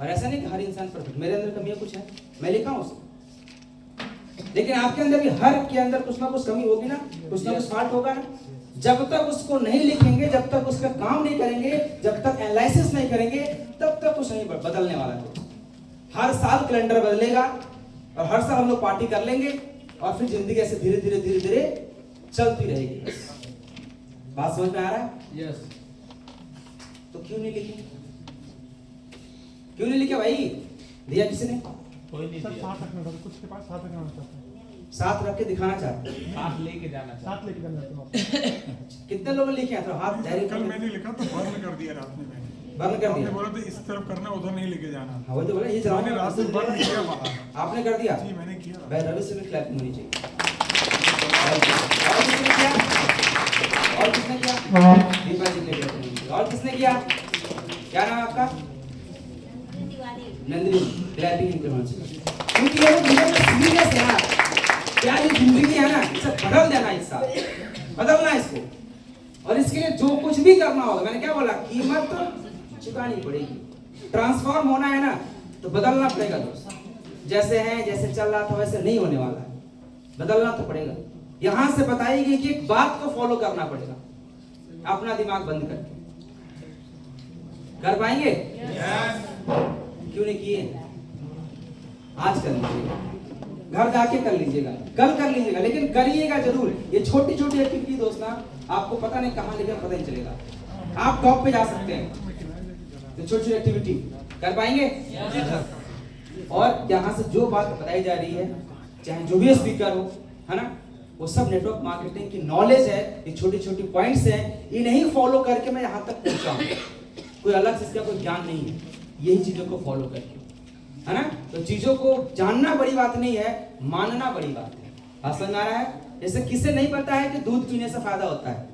और ऐसा नहीं कि हर इंसान परफेक्ट, मेरे अंदर कमियां कुछ है, मैं लिखा हूं उसे, लेकिन आपके अंदर भी हर के अंदर कुछ ना कुछ कमी होगी ना, कुछ ना कुछ फॉल्ट होगा ना। जब तक उसको नहीं लिखेंगे, जब तक उसका काम नहीं करेंगे, जब तक एनालिसिस नहीं करेंगे, तब तक कुछ नहीं बदलने वाला है। हर साल कैलेंडर बदलेगा और हर साल हम लोग पार्टी कर लेंगे और फिर जिंदगी ऐसे धीरे धीरे धीरे धीरे चलती रहेगी। बात समझ में आ रहा है? यस। तो क्यों नहीं लिखे? क्यों नहीं लिखे भाई? दिया किसी ने? कोई नहीं दिया। साथ रखना था, कुछ के पास साथ रखना चाहते हैं, साथ रख के दिखाना चाहते हैं, साथ लेके जाना साथ चाहते लेके जाना चाहते हैं। कितने लोग लिखे हैं? तो हाथ धैर्य कल मैंने लिखा तो बर्न कर दिया रात में मैंने। बर्न कर आपने दिया। बोला था इस तरफ करना, उधर नहीं लेके जाना। हाँ वही तो बोला, ये मैंने रात में बर्न किया वहाँ। आपने कर दिया? जी मैंने किया। भाई रवि से भी क्लैपिंग होनी चाहिए। और किसने किया? और किसने किया? दीपा जी ने किया। और किसने किया? क्या नाम है आपका? नंदिनी। क्लैपिंग इनके होना चाहिए, क्योंकि ये जीवन में सीरियस है ना, क्या ये जिंदगी है ना, इसे बदल देना, इस साल बदलना इसको। और इसके लिए जो कुछ भी करना होगा, मैंने क्या बोला, कीमत तो चुकानी पड़ेगी। ट्रांसफॉर्म होना है ना तो बदलना पड़ेगा दोस्त। जैसे है, जैसे चल रहा था वैसे नहीं होने वाला है, बदलना तो पड़ेगा। यहां से बताएगी कि एक बात को फॉलो करना पड़ेगा, अपना दिमाग बंद करके। कर पाएंगे? क्यों नहीं किए? आज कर लीजिएगा, घर जाके कर लीजिएगा, कल कर लीजिएगा, लेकिन करिएगा जरूर। ये छोटी छोटी एक्टिविटी दोस्त ना, आपको पता नहीं कहां लेकर पता नहीं चलेगा। आप टॉप पे जा सकते हैं, तो छोटी छोटी एक्टिविटी कर पाएंगे? और यहाँ से जो बात बताई जा रही है, चाहे जो भी स्पीकर हो, है ना, वो सब नेटवर्क मार्केटिंग की नॉलेज है। ये छोटी छोटी पॉइंट्स हैं, इन्हें ही फॉलो करके मैं यहाँ तक पहुंचा हूँ। कोई अलग से इसका कोई ज्ञान नहीं है, यही चीजों को फॉलो करके, है ना। तो चीजों को जानना बड़ी बात नहीं है, मानना बड़ी बात है। बात समझ आ रहा है? जैसे किसे नहीं पता है कि दूध पीने से फायदा होता है?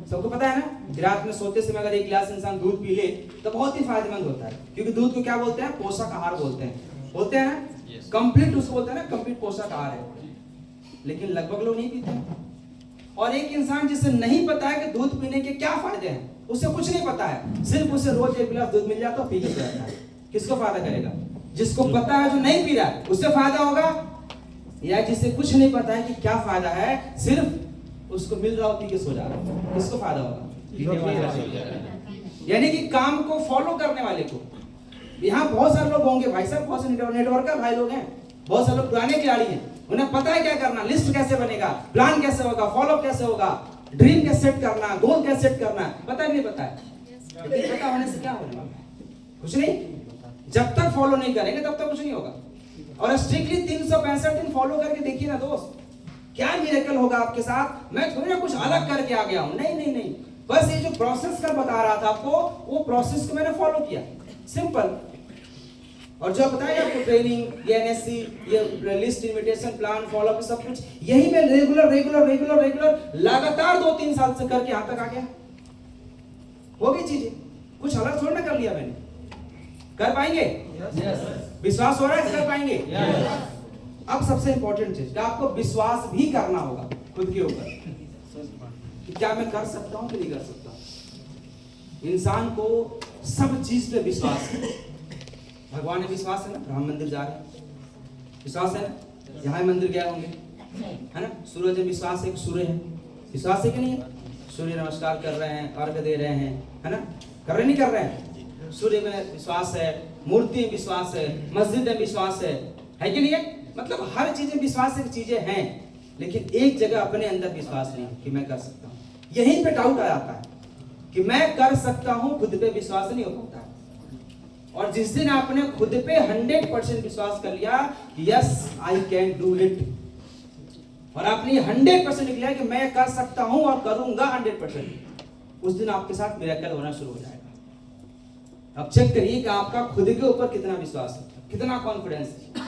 सबको पता है ना। रात में सोते समय अगर एक गिलास इंसान दूध पी ले तो बहुत ही फायदेमंद होता है, क्योंकि दूध को क्या बोलते हैं? पोषक आहार बोलते हैं, बोलते हैं ना, कंप्लीट उसको बोलते हैं ना, कंप्लीट पोषक आहार है। लेकिन लगभग लोग नहीं पीते। और एक इंसान जिसे नहीं पता है कि दूध पीने के क्या फायदे हैं, उसे कुछ नहीं पता है, सिर्फ उसे रोज एक गिलास दूध मिल जाता है, पी के जाता है, किसको फायदा करेगा? जिसको पता है, जो नहीं पी रहा है, उससे फायदा होगा? या जिसे कुछ नहीं पता है कि क्या फायदा है, सिर्फ उसको मिल रहा हो, पी के सो जा रहा है, किसको फायदा होगा? यानी कि काम को फॉलो करने वाले को। यहाँ बहुत सारे लोग होंगे भाई साहब, बहुत से नेटवर्कर भाई लोग हैं, बहुत सारे लोग पुराने खिलाड़ी हैं, उन्हें पता है क्या करना, लिस्ट कैसे बनेगा, प्लान कैसे होगा, फॉलो कैसे होगा, ड्रीम कैसे सेट करना, गोल कैसे सेट करना है, पता है नहीं पता है? लेकिन पता होने से क्या होने वाला है? कुछ नहीं। जब तक फॉलो नहीं करेंगे तब तक कुछ नहीं होगा। और स्ट्रिक्टली 365 दिन फॉलो करके देखिए ना दोस्त, क्या मिरेकल होगा आपके साथ। मैं थोड़ी ना कुछ अलग करके आ गया हूं, नहीं नहीं नहीं, बस ये जो प्रोसेस का बता रहा था आपको, वो प्रोसेस को मैंने फॉलो किया, सिंपल। और जो बताया आपको ट्रेनिंग, ये एनएससी, ये list, invitation, plan, follow up, सब कुछ यही मैं रेगुलर रेगुलर रेगुलर रेगुलर लगातार 2-3 साल से करके यहां तक आ गया। हो गई चीजें, कुछ अलग थोड़ा ना कर लिया मैंने। कर पाएंगे? विश्वास हो रहा है? कर पाएंगे? अब सबसे इंपॉर्टेंट चीज, आपको विश्वास भी करना होगा खुद के ऊपर कि क्या मैं कर सकता हूं कि नहीं कर सकता। इंसान को सब चीज पे विश्वास है। भगवान में विश्वास है ना, राम मंदिर जा रहे हैं, विश्वास है ना, यहाँ मंदिर गए होंगे, है ना। सूरज में विश्वास है कि सूर्य है, विश्वास है कि नहीं है? सूर्य नमस्कार कर रहे हैं, अर्घ दे रहे हैं, है ना, कर रहे नहीं कर रहे हैं? सूर्य में विश्वास है, मूर्ति में विश्वास है, मस्जिद में विश्वास है कि नहीं है? मतलब हर चीज में विश्वास की चीजें हैं, लेकिन एक जगह अपने अंदर विश्वास नहीं कि मैं कर सकता हूँ। यहीं पे डाउट आ जाता है कि मैं कर सकता हूँ, खुद पे विश्वास नहीं हो पाता है। और जिस दिन आपने खुद पे 100% विश्वास कर लिया, yes I can do it, और आपने 100% लिया कि मैं कर सकता हूं और करूंगा 100%, उस दिन आपके साथ मिरेकल होना शुरू हो जाएगा। अब चेक करिए कि आपका खुद के ऊपर कितना विश्वास है, कितना कॉन्फिडेंस है।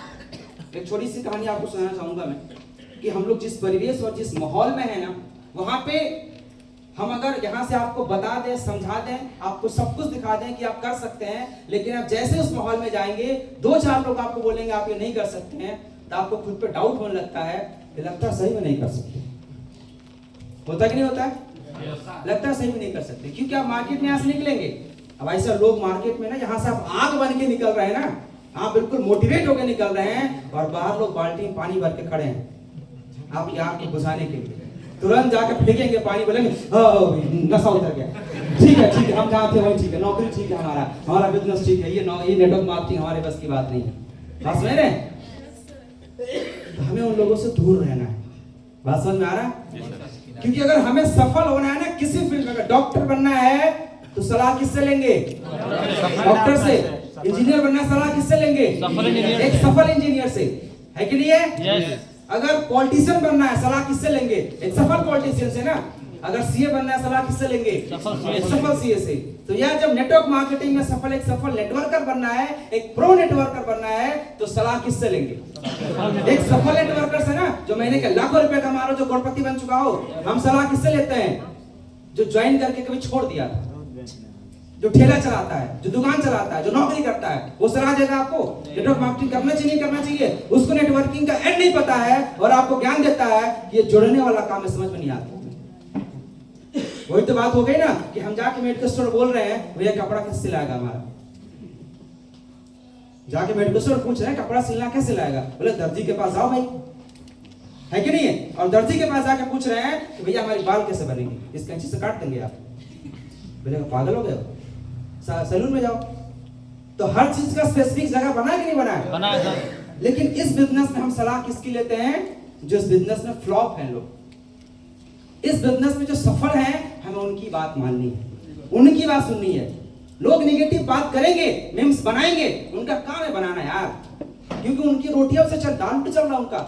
एक छोटी सी कहानी आपको सुनाना चाहूंगा मैं कि हम लोग जिस परिवेश और जिस माहौल में है ना, वहां पे हम अगर यहाँ से आपको बता दें, समझा दें, आपको सब कुछ दिखा दें कि आप कर सकते हैं, लेकिन आप जैसे उस माहौल में जाएंगे, 2-4 लोग आपको बोलेंगे आप ये नहीं कर सकते हैं, तो आपको खुद पे डाउट होने लगता है कि लगता है सही में नहीं कर सकते। होता कि नहीं होता है? लगता है सही में नहीं कर सकते, क्योंकि आप मार्केट में यहाँ से निकलेंगे, अब ऐसा लोग मार्केट में ना, यहाँ से आप आग बन के निकल रहे हैं ना, आप बिल्कुल मोटिवेट होकर निकल रहे हैं, और बाहर लोग बाल्टी में पानी भर के खड़े हैं आपकी आग को बुझाने के लिए। तुरंत जाकर फेंकेंगे पानी, बोलेंगे नशा उतर गया, ठीक है हम जहाँ थे वही ठीक है, नौकरी ठीक है, हमारा बिजनेस ठीक है, ये नेटवर्क मार्केटिंग हमारे बस की बात नहीं है। बात समझ रहे हैं? तो हमें उन लोगों से दूर रहना है। बात समझ में आ रहा है? क्योंकि अगर हमें सफल होना है ना किसी फील्ड में, अगर डॉक्टर बनना है तो सलाह किससे लेंगे? डॉक्टर से। इंजीनियर बनना है, सलाह किससे लेंगे? एक सफल इंजीनियर से, है कि नहीं है? अगर पॉलिटिशियन बनना है, सलाह किससे लेंगे? एक सफल पॉलिटिशियन से ना। अगर सीए बनना है, सलाह किससे लेंगे? सफल सीए से। तो यह जब नेटवर्क मार्केटिंग में एक सफल नेटवर्कर बनना है, एक प्रो नेटवर्कर बनना है, तो सलाह किससे लेंगे? एक सफल नेटवर्कर से ना, जो महीने के लाखों रुपए कमा रहा हो, जो करोड़पति बन चुका हो। हम सलाह किससे लेते हैं? जो ज्वाइन करके कभी छोड़ दिया था, जो ठेला चलाता है, जो दुकान चलाता है, जो नौकरी करता है, वो सलाह देगा आपको नेटवर्क मार्केटिंग करना चाहिए नहीं करना चाहिए। उसको नेटवर्किंग का एंड नहीं पता है, और आपको ज्ञान देता है कि ये जुड़ने वाला काम है, समझ में नहीं आता। वही तो बात हो गई ना कि हम जाके मेडिकल स्टोर बोल रहे हैं, भैया कपड़ा कैसे सिलाएगा हमारा? जाके मेडिकल स्टोर पूछ रहे हैं कपड़ा सिलना कैसे लाएगा? बोले दर्जी के पास जाओ भाई, है कि नहीं है? और दर्जी के पास जाके पूछ रहे हैं कि भैया हमारी बाल कैसे बनेंगे, इस कैंची से काट देंगे आप? बोले पागल हो गए, सैलून में जाओ। तो हर चीज का स्पेसिफिक जगह बना है कि नहीं बना है? बना है सर। लेकिन इस बिजनेस में हम सलाह किसकी लेते हैं? जो इस बिजनेस में फ्लॉप है लोग, इस बिजनेस में जो सफल हैं, हमें उनकी बात माननी है, उनकी बात सुननी है। लोग नेगेटिव बात करेंगे, मीम्स बनाएंगे, उनका काम है बनाना यार, क्योंकि उनकी रोटियों से डाउन पे चल रहा है उनका,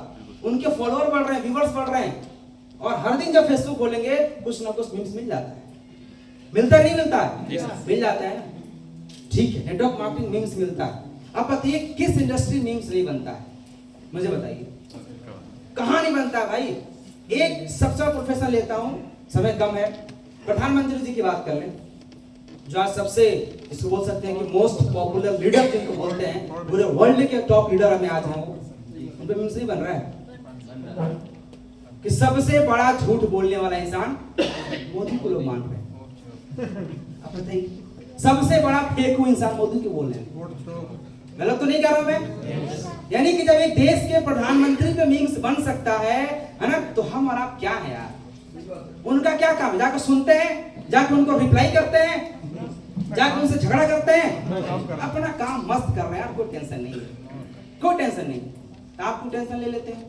उनके फॉलोअर बढ़ रहे हैं, व्यूअर्स बढ़ रहे हैं, और हर दिन जब फेसबुक खोलेंगे कुछ ना कुछ मीम्स मिल जाता है। मिलता नहीं मिलता है? मिल जाता है। ठीक है, नेटवर्क मार्केटिंग मीम्स मिलता है। अब बताइए किस इंडस्ट्री मीम्स नहीं बनता है? मुझे बताइए कहां नहीं बनता भाई। एक सबसे प्रोफेशनल लेता हूं, समय कम है, प्रधानमंत्री जी की बात कर लें, जो आज सबसे इसको बोल सकते हैं कि मोस्ट पॉपुलर लीडर जिनको बोलते हैं, पूरे वर्ल्ड के टॉप लीडर हमें आज हैं, उन पे मीम्स नहीं बन रहा है कि सबसे बड़ा झूठ बोलने वाला इंसान मोदी को लोग मान रहे हैं। आप बताइए सबसे बड़ा फेकू इंसान मोदी के बोल रहे हैं, गलत तो नहीं कर रहा मैं? यानी कि जब एक देश के प्रधानमंत्री पे मीम्स बन सकता है ना, तो हम और आप क्या है यार? उनका क्या काम है? जाकर सुनते हैं, जाकर उनको रिप्लाई करते हैं, जाकर उनसे झगड़ा करते हैं, अपना काम मस्त कर रहे हैं यार, कोई टेंशन नहीं, कोई टेंशन नहीं। आपको टेंशन ले लेते हैं,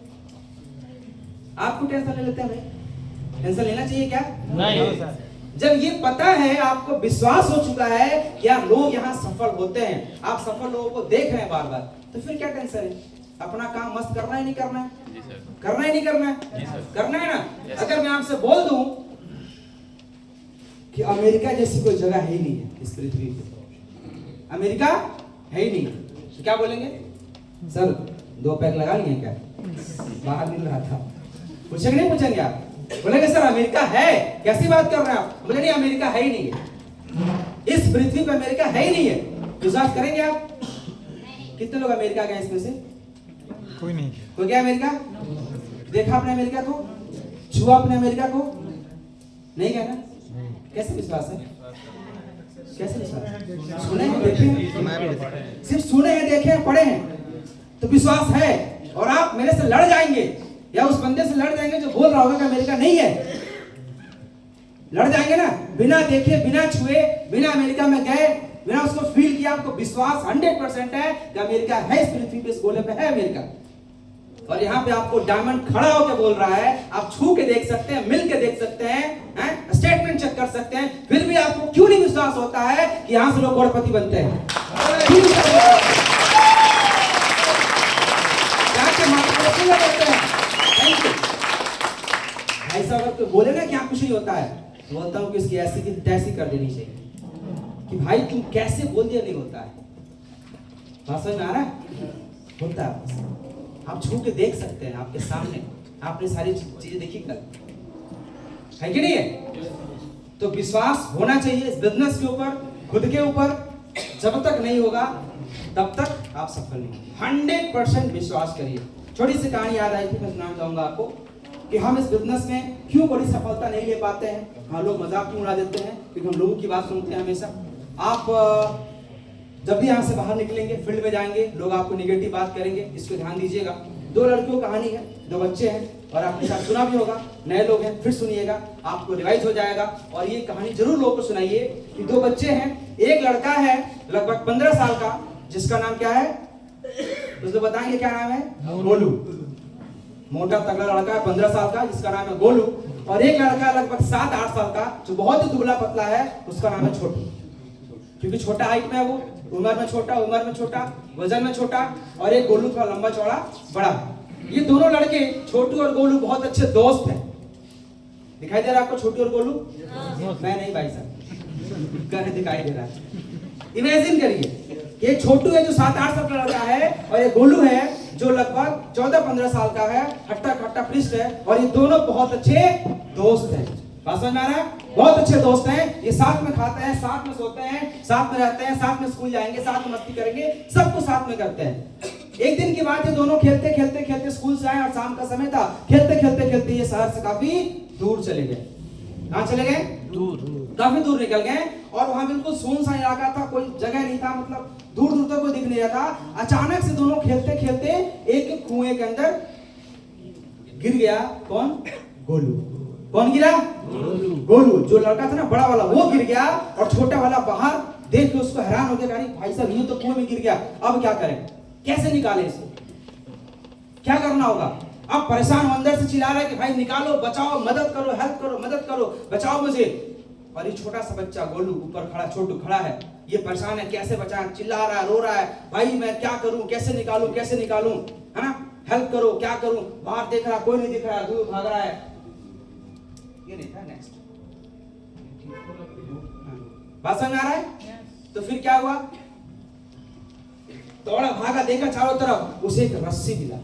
आपको टेंशन ले लेते हैं भाई, टेंशन लेना चाहिए क्या? नहीं। जब ये पता है, आपको विश्वास हो चुका है कि यार लोग यहाँ सफल होते हैं, आप सफल लोगों को देख रहे हैं बार बार, तो फिर क्या टेंशन है? अपना काम मस्त करना है नहीं करना है? करना ही नहीं करना है? करना है ना। अगर मैं आपसे बोल दूं कि अमेरिका जैसी कोई जगह है ही नहीं है इस पृथ्वी पे, अमेरिका है ही नहीं, तो क्या बोलेंगे? सर 2 पैक लगा लिए क्या? बाहर मिल रहा था। पूछेंगे नहीं पूछेंगे आप? बोलेंगे सर अमेरिका है, कैसी बात कर रहे हैं आप? बोले नहीं अमेरिका है ही नहीं है, इस पृथ्वी पे अमेरिका है ही नहीं है। विश्वास करेंगे आप? कितने लोग अमेरिका गए इसमें से? कोई नहीं। कोई गया अमेरिका? देखा आपने अमेरिका को? छुआ आपने अमेरिका को? नहीं गया ना? कैसे विश्वास है? कैसे विश्वास? सुने हैं, देखे हैं, सिर्फ सुने हैं, देखे हैं, पढ़े हैं, तो विश्वास है। और आप मेरे से लड़ जाएंगे या उस बंदे से लड़ जाएंगे जो बोल रहा होगा कि अमेरिका नहीं है, लड़ जाएंगे ना, बिना देखे, बिना छुए, बिना अमेरिका में गए, बिना उसको फील किया, आपको विश्वास 100% है कि अमेरिका है, इस पृथ्वी पे, इस गोले पे है अमेरिका। और यहाँ पे आपको डायमंड खड़ा होकर बोल रहा है, आप छू के देख सकते हैं, मिल के देख सकते हैं, स्टेटमेंट चेक कर सकते हैं, फिर भी आपको क्यों नहीं विश्वास होता है कि यहाँ से लोग करोड़पति बनते हैं? ऐसा अगर कोई बोले ना कि यहाँ कुछ नहीं होता है, तो बोलता हूँ कि उसकी ऐसी की तैसी कर देनी चाहिए कि भाई तुम कैसे बोल दिया नहीं होता है। समझ में आ रहा है? होता है, आप छू के देख सकते हैं, आपके सामने आपने सारी चीजें देखी कल, है कि नहीं है? तो विश्वास होना चाहिए इस बिजनेस के ऊपर, खुद के ऊपर। जब तक नहीं होगा तब तक आप सफल नहीं। 100% विश्वास करिए। छोटी सी कहानी याद आई थी, मैं सुनाना चाहूंगा आपको कि हम इस बिजनेस में क्यों बड़ी सफलता नहीं ले पाते हैं। हाँ, लोग मजाक क्यों उड़ा देते हैं, क्योंकि हम लोगों की बात सुनते हैं हमेशा। आप जब भी यहाँ से बाहर निकलेंगे, फील्ड में जाएंगे, लोग आपको निगेटिव बात करेंगे, इसको ध्यान दीजिएगा। 2 लड़कियों की कहानी है, 2 बच्चे हैं, और आपने शायद सुना भी होगा, नए लोग हैं फिर सुनिएगा, आपको रिवाइज हो जाएगा। और ये कहानी जरूर लोगों को सुनाइए कि 2 बच्चे हैं, एक लड़का है लगभग 15 साल का, जिसका नाम क्या है, उसको बताएंगे क्या नाम है? गोलू। मोटा तगड़ा लड़का है 15 साल का, जिसका नाम है गोलू। और एक लड़का लगभग 7-8 साल का, जो बहुत ही दुबला पतला है, उसका नाम है छोटू। क्योंकि छोटा हाइट में है, वो उम्र में छोटा, वजन में छोटा, और एक गोलू थोड़ा लंबा चौड़ा बड़ा। ये दोनों लड़के छोटू और गोलू बहुत अच्छे दोस्त हैं। दिखाई दे रहा है आपको छोटू और गोलू? मैं नहीं भाई साहब, कहने दिखाई दे रहा है। इमेजिन करिए, ये छोटू है जो 7-8 साल का लड़का है, और ये गोलू है जो लगभग 14-15 साल का है, हट्टा कट्टा पृष्ठ है, और ये दोनों बहुत अच्छे दोस्त हैं। बात समझ में आ रहा है? बहुत अच्छे दोस्त हैं। ये साथ में खाते हैं, साथ में सोते हैं, साथ में रहते हैं, साथ में स्कूल जाएंगे, साथ में मस्ती करेंगे, सब कुछ साथ में करते हैं। एक दिन की बात है, दोनों खेलते स्कूल से आए और शाम का समय था। खेलते ये शहर से काफी दूर चले गए। कहां चले गए? दूर, काफी दूर निकल गए, और वहां बिल्कुल सुनसान इलाका था, कोई जगह नहीं था, मतलब दूर दूर तक कोई दिख नहीं रहा था। अचानक से दोनों खेलते एक कुएं के अंदर गिर गया। कौन? गोलू। कौन गिरा? गोलू। जो लड़का था ना बड़ा वाला, वो गिर गया, और छोटा वाला बाहर देख के उसको हैरान हो गया, भाई साहब ये तो कुएं में गिर गया, अब क्या करें, कैसे निकाले इसको, क्या करना होगा? अब परेशान अंदर से चिल्ला रहा है कि भाई निकालो, बचाओ, मदद करो, हेल्प करो, मदद करो, बचाओ मुझे। और ये छोटा सा बच्चा गोलू ऊपर खड़ा, छोटू खड़ा है, ये परेशान है, कैसे बचाएं, चिल्ला रहा है, रो रहा है, भाई मैं क्या करूं, कैसे निकालूं, है ना, हेल्प करो, क्या करूं। बाहर देख रहा, कोई नहीं दिख रहा, दूर भाग रहा है। ये नहीं था, नेक्स्ट बात समझ आ रहा है? तो फिर क्या हुआ? थोड़ा भागा, देखा चारों तरफ, उसे एक रस्सी मिला।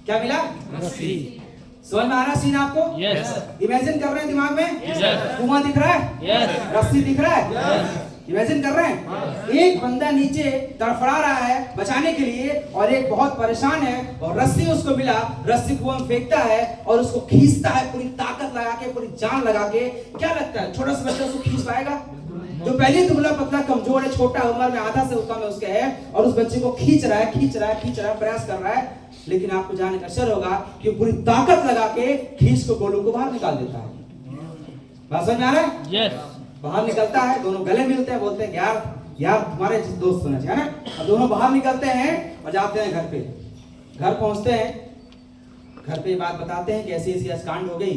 क्या मिला? रस्सी। समझ में आ रहा सीन आपको? यस। इमेजिन कर रहे हैं दिमाग में? यस। कुआं दिख रहा है? यस। रस्सी दिख रहा है? यस। इमेजिन कर रहे हैं? एक बंदा नीचे तड़फड़ा रहा है बचाने के लिए, और एक बहुत परेशान है, और रस्सी उसको मिला, रस्सी कुआं में फेंकता है और उसको खींचता है पूरी ताकत लगा के, पूरी जान लगा के। क्या लगता है छोटा सा बच्चा उसको खींच पाएगा? जो पहले दुबला पतला कमजोर है, छोटा उम्र में आधा से कम है उसके है, और उस बच्चे को खींच रहा है, प्रयास कर रहा है, लेकिन आपको जानने का शर होगा कि पूरी ताकत लगा के खींच को गोलू को बाहर निकाल देता है। बात समझ में आ रहा है? यस। बाहर निकलता है, दोनों गले मिलते हैं, बोलते हैं यार तुम्हारे दोस्त होना चाहिए ना। अब दोनों बाहर निकलते हैं और जाते हैं घर पे। घर पहुंचते हैं, घर पे बात बताते हैं कि ऐसी कांड हो गई,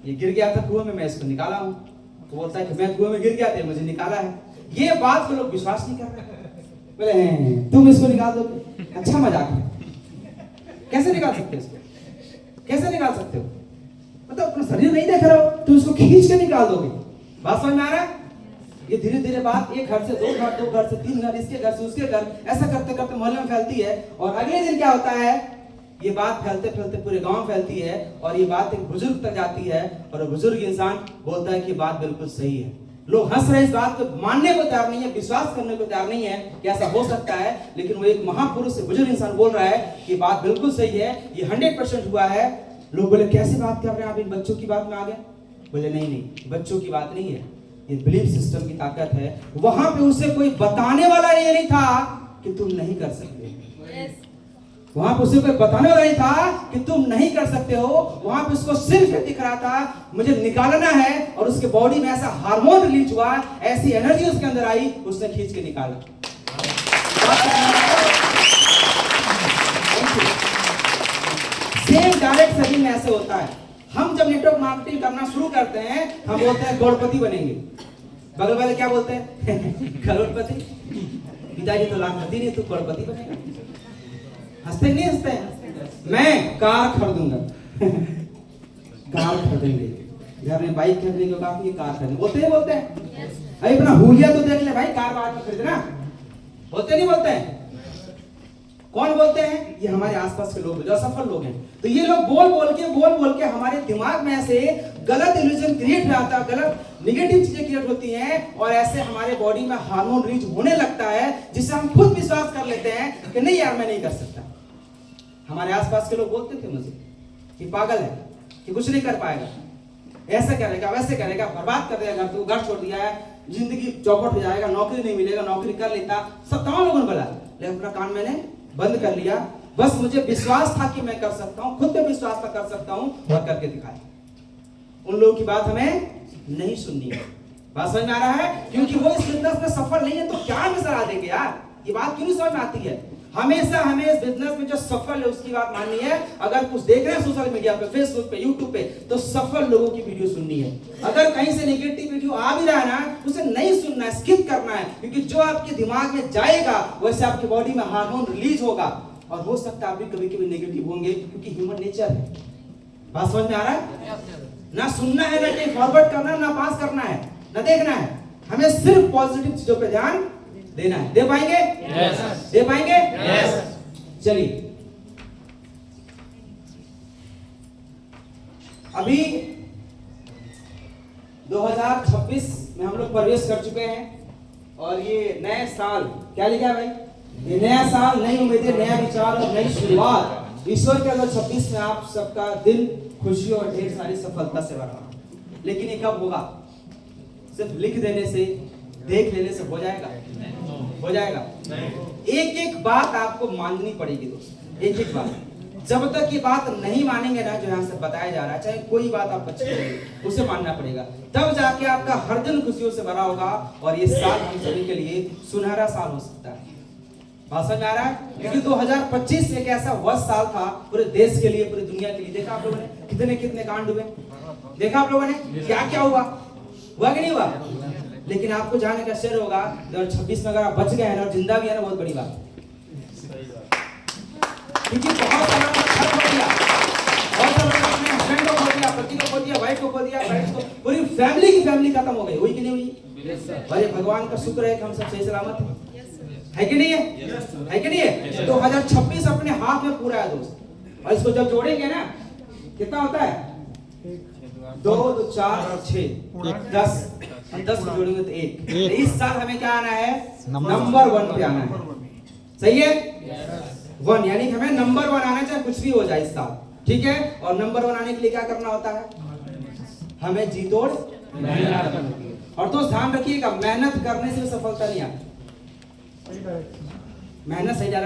ये गिर गया था कुएं में, मैं इसको निकाला हूँ। तो बोलता है कि मैं कुएं में गिर गया था, मुझे निकाला है। ये बात को लोग विश्वास नहीं कर रहे, बोले तुम इसको निकाल दोगे? अच्छा मजाक है, कैसे निकाल सकते हो इसको? कैसे निकाल सकते हो? मतलब अपना शरीर नहीं देख रहे हो, तुम इसको खींच के निकाल दोगे। बात समझ में आ रहा है? ये धीरे धीरे बात एक घर से 2 घर, 2 घर से 3 घर, इसके घर से उसके घर, ऐसा करते करते मोहल्ले में फैलती है। और अगले दिन क्या होता है, ये बात फैलते फैलते पूरे गांव फैलती है, और ये बात एक बुजुर्ग तक जाती है, और बुजुर्ग इंसान बोलता है कि बात बिल्कुल सही है। लोग हंस रहे, इस बात को मानने को तैयार नहीं है, विश्वास करने को तैयार नहीं है कि ऐसा हो सकता है, लेकिन वो एक महापुरुष से बुजुर्ग इंसान बोल रहा है कि बात बिल्कुल सही है, ये 100% हुआ है। लोग बोले कैसी बात कर रहे हैं आप, इन बच्चों की बात में आ गए? बोले नहीं, बच्चों की बात नहीं है, ये बिलीफ सिस्टम की ताकत है। वहां पे उसे कोई बताने वाला ये नहीं था कि तुम नहीं कर सकते। वहां पे उसे कोई बताने वाला नहीं था कि तुम नहीं कर सकते हो। वहां पे उसको सिर्फ दिख रहा था मुझे निकालना है, और उसके बॉडी में ऐसा हार्मोन रिलीज हुआ, ऐसी एनर्जी उसके अंदर आई, उसने खींच के निकाला। सेम डायरेक्ट शरीर में ऐसे होता है। हम जब नेटवर्क मार्केटिंग करना शुरू करते हैं, हम बोलते हैं करोड़पति बनेंगे, बगल वाले क्या बोलते हैं? करोड़पति। पिताजी तो लाखपति नहीं, तू करोड़पति बनेगा। हंसते नहीं हंसते? मैं कार खरीदूंगा। कार खरीदेंगे, घर में बाइक खरीदेंगे, काफी कार खरीदेंगे, बोलते हैं। अरे अपना हुलिया तो देख ले भाई, कार बाद में खरीदना, बोलते नहीं बोलते हैं? कौन बोलते हैं? ये हमारे आसपास के लोग जो सफल लोग हैं। तो ये लोग बोल बोल के हमारे दिमाग में ऐसे गलत इल्यूजन क्रिएट हो जाता है, गलत नेगेटिव चीजें क्रिएट होती हैं, और ऐसे हमारे बॉडी में हार्मोन रिलीज होने लगता है, जिससे हम खुद विश्वास कर लेते हैं कि नहीं यार मैं नहीं कर सकता। हमारे आसपास के लोग बोलते थे मुझे कि पागल है, कि कुछ नहीं कर पाएगा, ऐसा करेगा, वैसे करेगा, बर्बाद कर देगा, तू घर छोड़ दिया है, जिंदगी चौपट हो जाएगा, नौकरी नहीं मिलेगा, नौकरी कर लेता, सब तमाम लोगों ने बोला, लेकिन अपना कान मैंने बंद कर लिया। बस मुझे विश्वास था कि मैं कर सकता हूँ, खुद पे विश्वास था कर सकता हूँ, और करके दिखाया। उन लोगों की बात हमें नहीं सुननी है। बात समझ में आ रहा है? क्योंकि वो इस बिजनेस में सफल नहीं है तो क्या हमें सलाह देंगे यार? ये बात क्यों नहीं समझ में आती है? हमेशा हमें इस बिजनेस में जो सफल है उसकी बात माननी है। अगर कुछ देख रहे हैं सोशल मीडिया पे, फेसबुक पे, यूट्यूब पे, तो सफल लोगों की वीडियो सुननी है। अगर कहीं से नेगेटिव वीडियो आ भी रहा है ना, उसे नहीं सुनना है, स्किप करना है, क्योंकि जो आपके दिमाग में जाएगा वैसे आपकी बॉडी में हार्मोन रिलीज होगा, और हो सकता है आप भी कभी कभी नेगेटिव होंगे, क्योंकि ह्यूमन नेचर है। बात समझ में आ रहा है? ना सुनना है, ना कहीं फॉरवर्ड करना है, ना पास करना है, ना देखना है, हमें सिर्फ पॉजिटिव चीजों पे ध्यान देना है। दे पाएंगे? Yes. दे पाएंगे? Yes. चलिए, अभी 2026 में हम लोग प्रवेश कर चुके हैं, और ये नए साल क्या लिखा है भाई? ये नया साल, नई उम्मीदें, नया विचार और नई शुरुआत। ईश्वर के 2026 में आप सबका दिन खुशी और ढेर सारी सफलता से भरा। लेकिन ये कब होगा? सिर्फ लिख देने से, देख लेने से हो जाएगा? हो जाएगा? एक एक बात आपको माननी पड़ेगी दोस्त, एक एक बात। जब तक ये बात नहीं मानेंगे ना, जो यहाँ से बताया जा रहा है, चाहे कोई बात आप अच्छी लगे, उसे मानना पड़ेगा, तब जाके आपका हर दिन खुशियों से भरा होगा, और ये साल हम सभी के लिए सुनहरा साल हो सकता है। बात समझ में आ रहा है? क्योंकि 2025 एक ऐसा वर्ष साल था पूरे देश के लिए, पूरी दुनिया के लिए। देखा आप लोगों ने कितने कितने कांड हुए? देखा आप लोगों ने क्या क्या हुआ? हुआ कि नहीं हुआ? लेकिन आपको जाने का आश्चर्य होगा, 2026 में अगर आप बच गए हैं और जिंदा भी है ना, बहुत बड़ी बात। क्योंकि बहुत सारा घर खो दिया, बहुत सारा अपने हस्बैंड को खो दिया, पति को खो दिया, वाइफ को खो दिया, फ्रेंड्स को, पूरी फैमिली की फैमिली खत्म हो गई। हुई कि नहीं हुई? अरे भगवान का शुक्र है कि हम सब सही सलामत है कि नहीं है? है कि नहीं है? 2026 अपने हाथ में पूरा है दोस्त, और इसको जब जोड़ेंगे ना, कितना होता है? 2 2 4 और 6 10 10 को जोड़ेंगे तो 1। तो इस साल हमें क्या आना है? नंबर 1 पे आना है। सही है? 1 यानी कि हमें नंबर 1 आना, चाहे कुछ भी हो जाए इस साल, ठीक है? और नंबर 1 आने के लिए क्या करना होता है? हमें जी तोड़ मेहनत करनी होती है। और दोस्त ध्यान रखिएगा, मेहनत करने से सफलता नहीं आती। सही डायरेक्शन। मेहनत सही डायरेक्शन